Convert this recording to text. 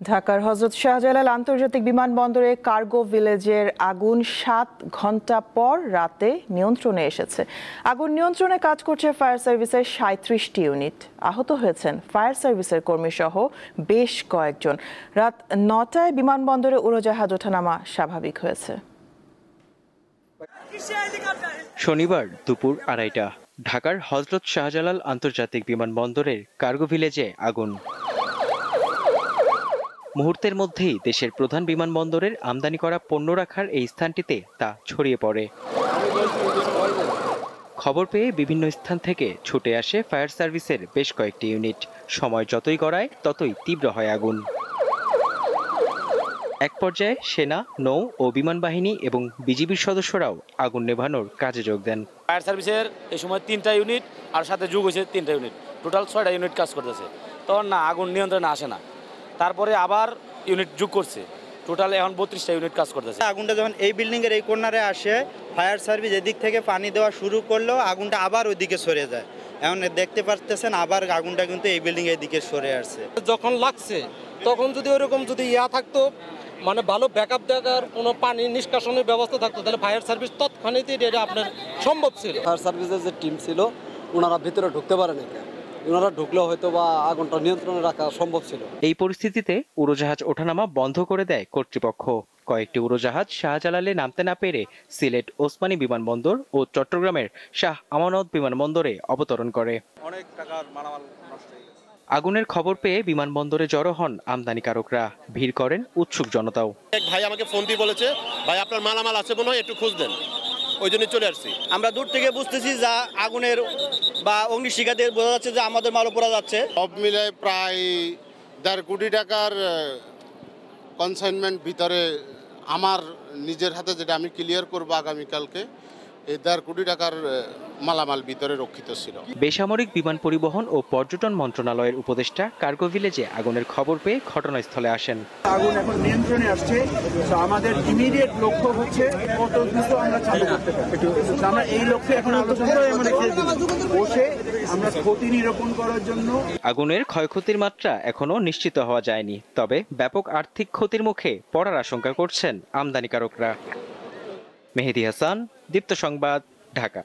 ঢাকার হযরত শাহজালাল আন্তর্জাতিক বিমানবন্দরে কার্গো ভিলেজের আগুন 7 ঘন্টা পর রাতে নিয়ন্ত্রণে এসেছে। আগুন নিয়ন্ত্রণে কাজ করছে ফায়ার সার্ভিসের 37টি ইউনিট। আহত হয়েছেন ফায়ার সার্ভিসের কর্মীসহ বেশ কয়েকজন। রাত 9টায় বিমানবন্দরে উড়োজাহাজ ওঠানামা স্বাভাবিক হয়েছে। শনিবার দুপুর 2:30টা ঢাকার হযরত শাহজালাল আন্তর্জাতিক বিমানবন্দরের কার্গো ভিলেজে আগুন। মুহূর্তের মধ্যেই দেশের প্রধান বিমানবন্দরের আমদানি করা পণ্য রাখার এই স্থানটিতে তা ছড়িয়ে পড়ে। খবর পেয়ে বিভিন্ন স্থান থেকে ছুটে আসে ফায়ার সার্ভিসের বেশ কয়েকটি ইউনিট। সময় যতই গড়ায় ততই তীব্র হয় আগুন। এক পর্যায়ে সেনা, নৌ ও বিমান বাহিনী এবং বিজিবির সদস্যরাও আগুন নেভানোর কাজে যোগ দেন। ফায়ার সার্ভিসের এই সময় 3টা ইউনিট আর সাথে যোগ হয়েছে 3টা ইউনিট, টোটাল 6টা ইউনিট কাজ করতেছে। তখন না আগুন নিয়ন্ত্রণে আসে না, তারপরে আবার ইউনিট যোগ করছে, টোটাল এখন 32টা ইউনিট কাজ করতেছে। আগুনটা যখন এই বিল্ডিংয়ের এই কর্নারে আসে, ফায়ার সার্ভিস এদিক থেকে পানি দেওয়া শুরু করলেও আগুনটা আবার ওইদিকে সরে যায়। এখন দেখতে পাচ্ছেন আবার আগুনটা কিন্তু এই বিল্ডিং এর দিকে সরে আসছে। যখন লাগছে তখন যদি ওইরকম যদি থাকতো, মানে ভালো ব্যাকআপ দেওয়ার কোনো পানি নিষ্কাশনের ব্যবস্থা থাকতো, তাহলে ফায়ার সার্ভিস তৎক্ষণিক এটা আপনার সম্ভব ছিল। ফায়ার সার্ভিসের যে টিম ছিল ওনারা ভিতরে ঢুকতে পারেনি, ওনারা ঢুকলেও হয়তো বা আগুনটা নিয়ন্ত্রণে রাখা সম্ভব ছিল। এই পরিস্থিতিতে উড়োজাহাজ ওঠানামা বন্ধ করে দেয় কর্তৃপক্ষ। কয়েকটি উড়োজাহাজ শাহজালালে নামতে না পেরে সিলেট ওসমানী বিমানবন্দর ও চট্টগ্রামের শাহ আমানত বিমানবন্দরে অবতরণ করে। অনেক টাকার মালামাল নষ্ট হয়ে গেছে। আগুনের খবর পেয়ে বিমানবন্দরে জড়ো হন আমদানিকারকরা। ভিড় করেন উৎসুক জনতাও। এক ভাই আমাকে ফোন দিয়ে বলেছে, ভাই আপনার মালামাল আছে মনে হয়, একটু খোঁজ দেন। ওই জন্য চলে আসছি। আমরা দূর থেকে বুঝতেছি যা আগুনের বা অগ্নিশিখাতে বোঝা যাচ্ছে যে আমাদের মাল পড়া যাচ্ছে। সব মিলে প্রায় 1.5 কোটি টাকার কনসাইনমেন্ট ভিতরে আমার নিজের হাতে যেটা আমি ক্লিয়ার করবো আগামীকালকে, এই 1.5 কোটি টাকার মালামাল ভিতরে রক্ষিত ছিল। বেসামরিক বিমান পরিবহন ও পর্যটন মন্ত্রণালয়ের উপদেষ্টা কার্গো ভিলেজে আগুনের খবর পেয়ে ঘটনাস্থলে আসেন। আগুন এখন নিয়ন্ত্রণে আসছে, আমাদের ইমিডিয়েট লক্ষ্য হচ্ছে কত দ্রুত আমরা চালু করতে পারি। আমরা এই লক্ষ্যে এখন বসে আমরা ক্ষতি নিরূপণ করার জন্য। আগুনের ক্ষয়ক্ষতির মাত্রা এখনো নিশ্চিত হওয়া যায়নি, তবে ব্যাপক আর্থিক ক্ষতির মুখে পড়ার আশঙ্কা করছেন আমদানিকারকরা। মেহেদী হাসান, দীপ্ত সংবাদ, ঢাকা।